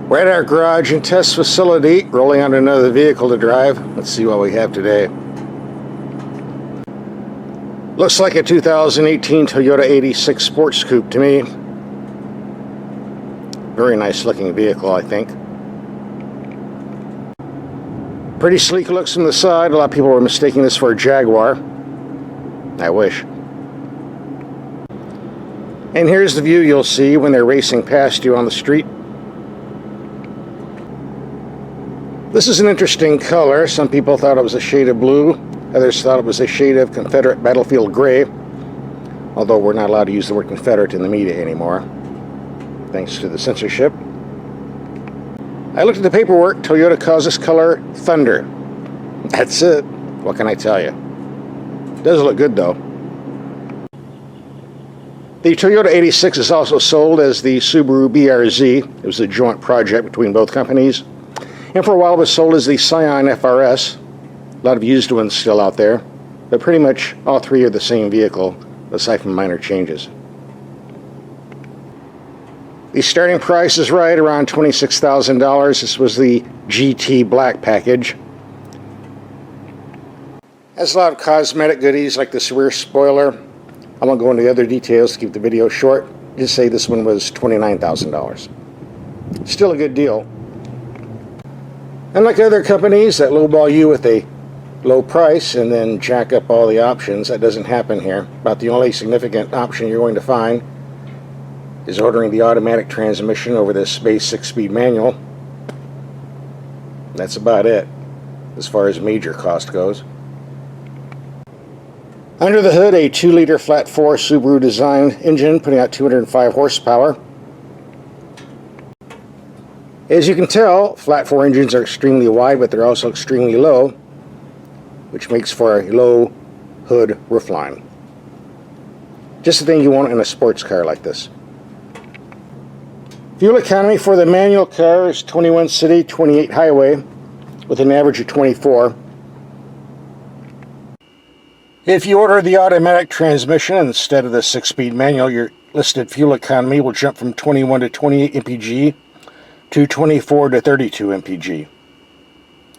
We're at our garage and test facility, rolling out another vehicle to drive. Let's see what we have today. Looks like a 2018 Toyota 86 Sports Coupe to me. Very nice looking vehicle, I think. Pretty sleek looks from the side. A lot of people were mistaking this for a Jaguar. I wish. And here's the view you'll see when they're racing past you on the street. This is an interesting color. Some people thought it was a shade of blue. Others thought it was a shade of Confederate battlefield gray. Although we're not allowed to use the word Confederate in the media anymore, thanks to the censorship. I looked at the paperwork. Toyota calls this color Thunder. That's it. What can I tell you? It does look good though. The Toyota 86 is also sold as the Subaru BRZ. It was a joint project between both companies. And for a while it was sold as the Scion FRS. A lot of used ones still out there. But pretty much all three are the same vehicle, aside from minor changes. The starting price is right around $26,000. This was the GT Black package. Has a lot of cosmetic goodies like this rear spoiler. I won't go into the other details to keep the video short. Just say this one was $29,000. Still a good deal. Unlike other companies that lowball you with a low price and then jack up all the options, that doesn't happen here. About the only significant option you're going to find is ordering the automatic transmission over this base 6-speed manual. That's about it as far as major cost goes. Under the hood, a 2-liter flat-4 Subaru designed engine putting out 205 horsepower. As you can tell, flat-4 engines are extremely wide, but they're also extremely low, which makes for a low hood roofline. Just the thing you want in a sports car like this. Fuel economy for the manual car is 21 city, 28 highway, with an average of 24. If you order the automatic transmission instead of the 6-speed manual, your listed fuel economy will jump from 21 to 28 mpg to 24 to 32 mpg.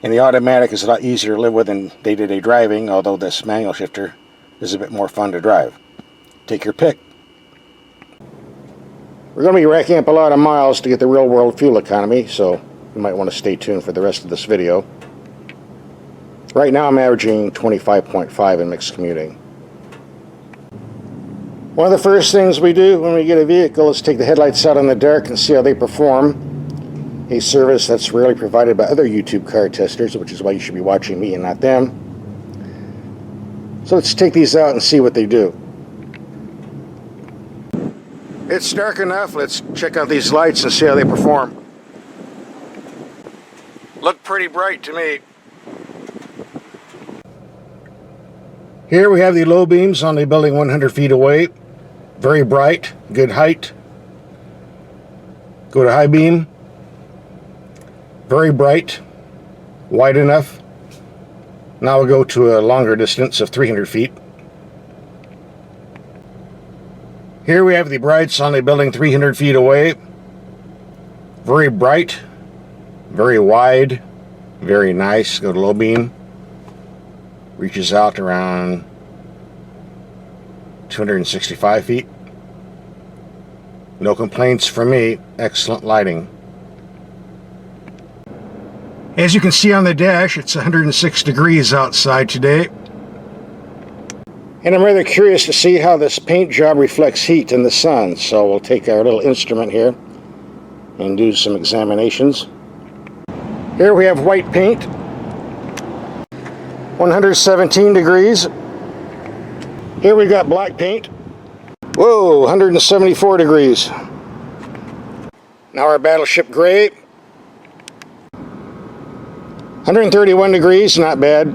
And the automatic is a lot easier to live with in day-to-day driving, although this manual shifter is a bit more fun to drive. Take your pick. We're going to be racking up a lot of miles to get the real-world fuel economy, so you might want to stay tuned for the rest of this video. Right now I'm averaging 25.5 in mixed commuting. One of the first things we do when we get a vehicle is take the headlights out in the dark and see how they perform. A service that's rarely provided by other YouTube car testers, which is why you should be watching me and not them. So let's take these out and see what they do. It's dark enough. Let's check out these lights and see how they perform. Look pretty bright to me. Here we have the low beams on the building 100 feet away. Very bright, good height. Go to high beam. Very bright, wide enough. Now we'll go to a longer distance of 300 feet. Here we have the brights on the building 300 feet away. Very bright, very wide, very nice. Go to low beam. Reaches out around 265 feet. No complaints from me. Excellent lighting. As you can see on the dash, it's 106 degrees outside today. And I'm rather curious to see how this paint job reflects heat in the sun. So we'll take our little instrument here and do some examinations. Here we have white paint. 117 degrees. Here we got black paint. Whoa, 174 degrees. Now our battleship gray. 131 degrees, not bad.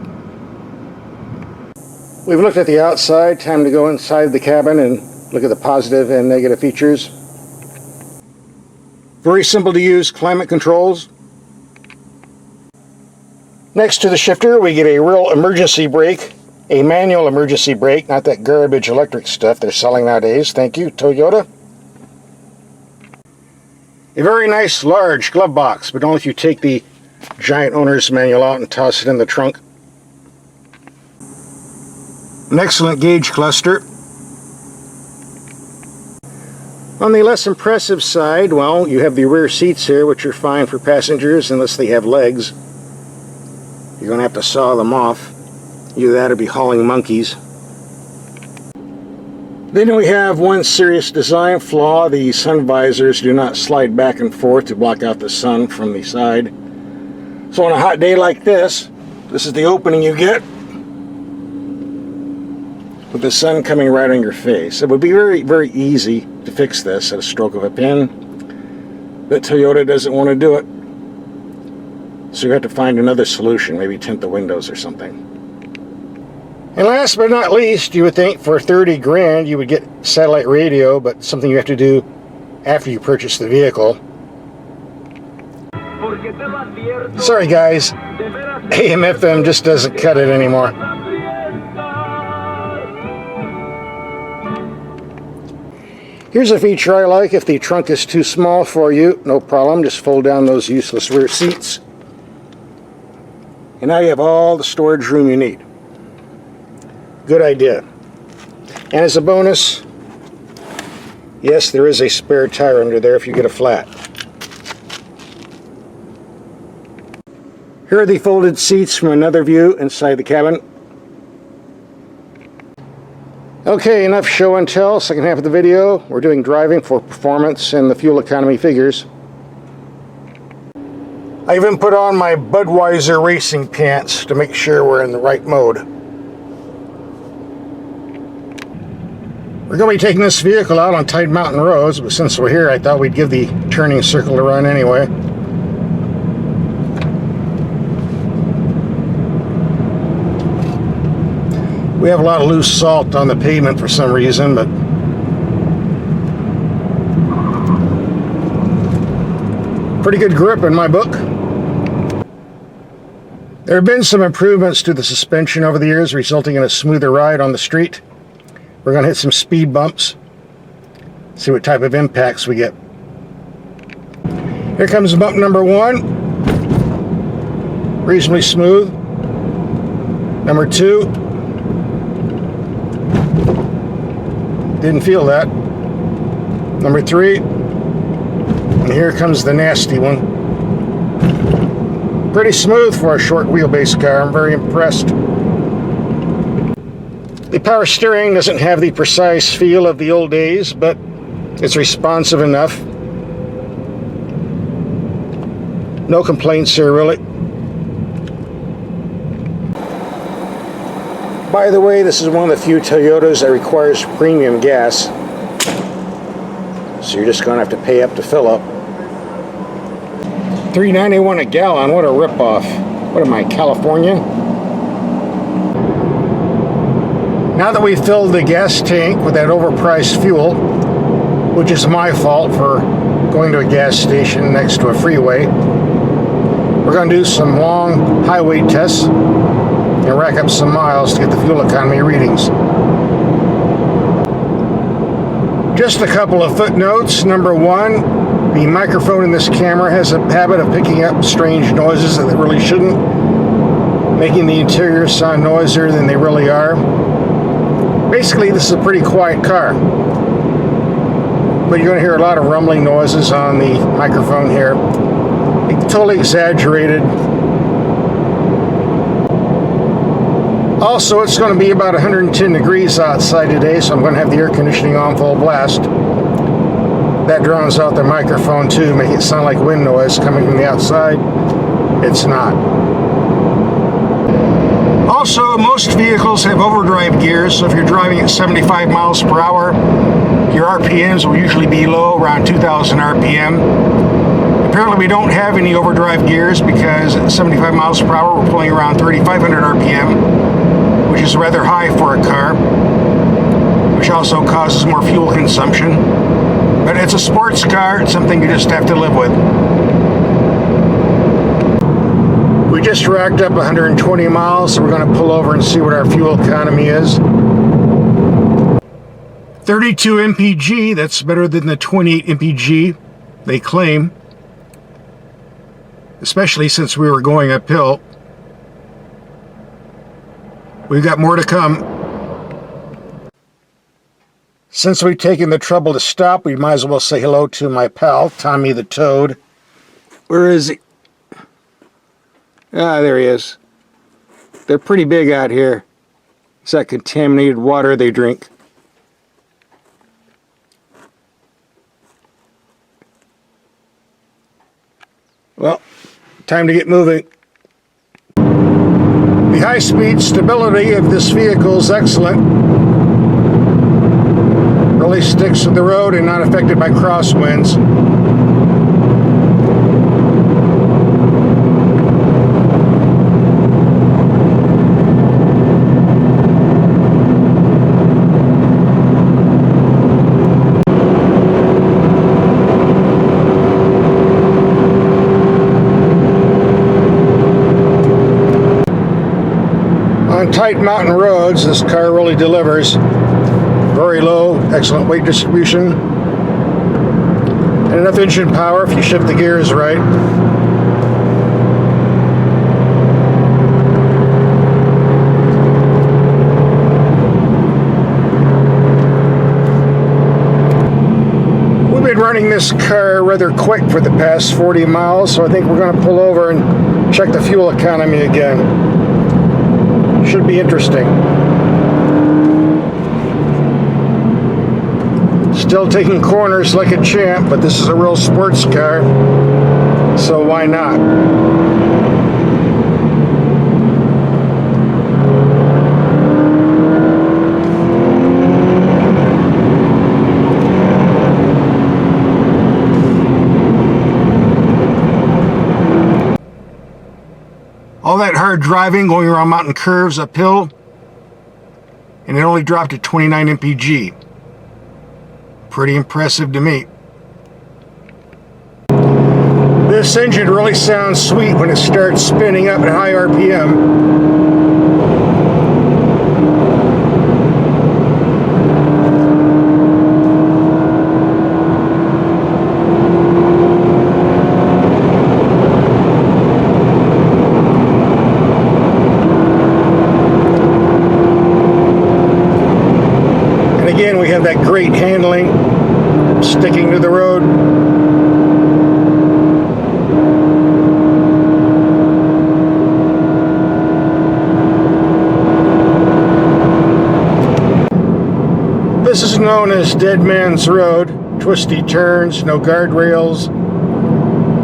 We've looked at the outside. Time to go inside the cabin and look at the positive and negative features. Very simple to use climate controls. Next to the shifter, we get a real emergency brake, a manual emergency brake, not that garbage electric stuff they're selling nowadays. Thank you, Toyota. A very nice large glove box, but only if you take the giant owner's manual out and toss it in the trunk. An excellent gauge cluster. On the less impressive side, well, you have the rear seats here, which are fine for passengers unless they have legs. You're going to have to saw them off. Either that or be hauling monkeys. Then we have one serious design flaw. The sun visors do not slide back and forth to block out the sun from the side. So on a hot day like this is the opening you get with the sun coming right on your face. It would be very, very easy to fix this at a stroke of a pen, but Toyota doesn't want to do it. So you have to find another solution, maybe tint the windows or something. And last but not least, you would think for 30 grand you would get satellite radio, but something you have to do after you purchase the vehicle. Sorry guys, AM/FM just doesn't cut it anymore. Here's a feature I like. If the trunk is too small for you, no problem, just fold down those useless rear seats. And now you have all the storage room you need. Good idea. And as a bonus, yes, there is a spare tire under there if you get a flat. Here are the folded seats from another view inside the cabin. Okay, enough show and tell. Second half of the video, we're doing driving for performance and the fuel economy figures. I even put on my Budweiser racing pants to make sure we're in the right mode. We're going to be taking this vehicle out on tight mountain roads, but since we're here, I thought we'd give the turning circle a run anyway. We have a lot of loose salt on the pavement for some reason, but pretty good grip in my book. There have been some improvements to the suspension over the years, resulting in a smoother ride on the street. We're going to hit some speed bumps, see what type of impacts we get. Here comes bump number 1. Reasonably smooth. Number 2. Didn't feel that. Number 3. And here comes the nasty one. Pretty smooth for a short wheelbase car. I'm very impressed. The power steering doesn't have the precise feel of the old days, but it's responsive enough. No complaints here, really. By the way, this is one of the few Toyotas that requires premium gas. So you're just going to have to pay up to fill up. $3.91 a gallon, what a ripoff. What am I, California? Now that we've filled the gas tank with that overpriced fuel, which is my fault for going to a gas station next to a freeway, we're going to do some long highway tests and rack up some miles to get the fuel economy readings. Just a couple of footnotes. Number 1, the microphone in this camera has a habit of picking up strange noises that it really shouldn't, making the interior sound noisier than they really are. Basically, this is a pretty quiet car, but you're going to hear a lot of rumbling noises on the microphone here. It's totally exaggerated. Also, it's going to be about 110 degrees outside today, so I'm going to have the air conditioning on full blast. That drowns out the microphone too, making it sound like wind noise coming from the outside. It's not. Also, most vehicles have overdrive gears, so if you're driving at 75 miles per hour, your RPMs will usually be low, around 2,000 RPM. Apparently we don't have any overdrive gears because at 75 miles per hour we're pulling around 3,500 RPM, which is rather high for a car, which also causes more fuel consumption. But it's a sports car, it's something you just have to live with. We just racked up 120 miles, so we're going to pull over and see what our fuel economy is. 32 mpg, that's better than the 28 mpg they claim, especially since we were going uphill. We've got more to come. Since we've taken the trouble to stop, we might as well say hello to my pal, Tommy the Toad. Where is he? Ah, there he is. They're pretty big out here. It's that contaminated water they drink. Well, time to get moving. The high-speed stability of this vehicle is excellent. Really sticks to the road and not affected by crosswinds. On tight mountain roads, this car really delivers. Very low, excellent weight distribution, and enough engine power if you shift the gears right. We've been running this car rather quick for the past 40 miles, so I think we're going to pull over and check the fuel economy again. Should be interesting. Still taking corners like a champ, but this is a real sports car, so why not? All that hard driving, going around mountain curves uphill, and it only dropped to 29 mpg. Pretty impressive to me. This engine really sounds sweet when it starts spinning up at high RPM. Again, we have that great handling, sticking to the road. This is known as Dead Man's Road. Twisty turns, no guardrails.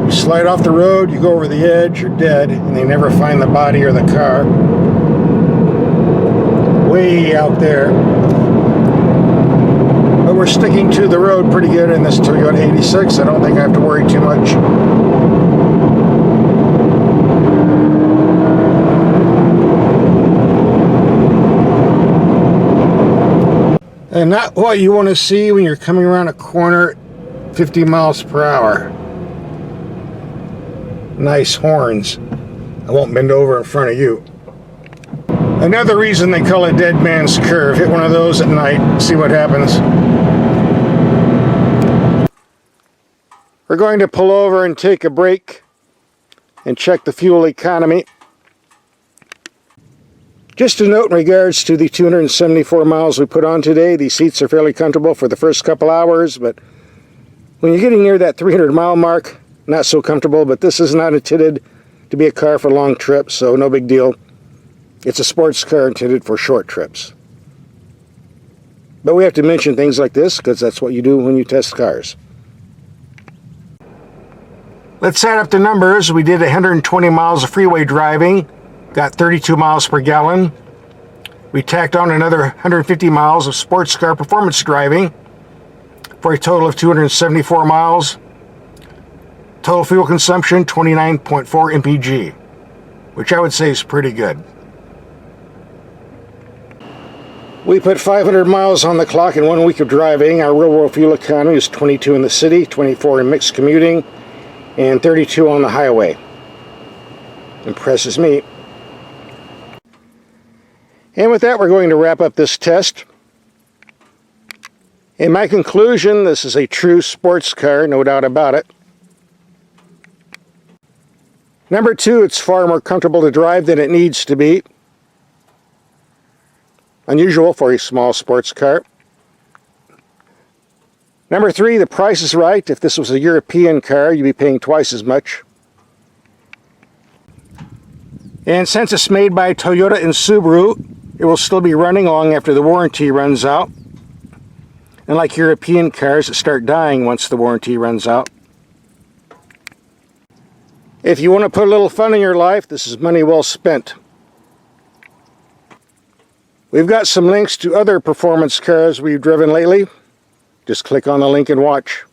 You slide off the road, you go over the edge, you're dead, and they never find the body or the car. Way out there. But we're sticking to the road pretty good in this Toyota 86. I don't think I have to worry too much. And not what you want to see when you're coming around a corner at 50 miles per hour. Nice horns. I won't bend over in front of you. Another reason they call it Dead Man's Curve. Hit one of those at night, see what happens. We're going to pull over and take a break and check the fuel economy. Just a note in regards to the 274 miles we put on today, these seats are fairly comfortable for the first couple hours, but when you're getting near that 300 mile mark, not so comfortable, but this is not intended to be a car for long trips, so no big deal. It's a sports car intended for short trips. But we have to mention things like this because that's what you do when you test cars. Let's add up the numbers. We did 120 miles of freeway driving, got 32 miles per gallon. We tacked on another 150 miles of sports car performance driving for a total of 274 miles. Total fuel consumption, 29.4 mpg, which I would say is pretty good. We put 500 miles on the clock in 1 week of driving. Our real-world fuel economy is 22 in the city, 24 in mixed commuting, and 32 on the highway. Impresses me. And with that, we're going to wrap up this test. In my conclusion, this is a true sports car, no doubt about it. Number 2, it's far more comfortable to drive than it needs to be. Unusual for a small sports car. Number 3, the price is right. If this was a European car, you'd be paying twice as much. And since it's made by Toyota and Subaru, it will still be running long after the warranty runs out. Unlike European cars that start dying once the warranty runs out. If you want to put a little fun in your life, this is money well spent. We've got some links to other performance cars we've driven lately. Just click on the link and watch.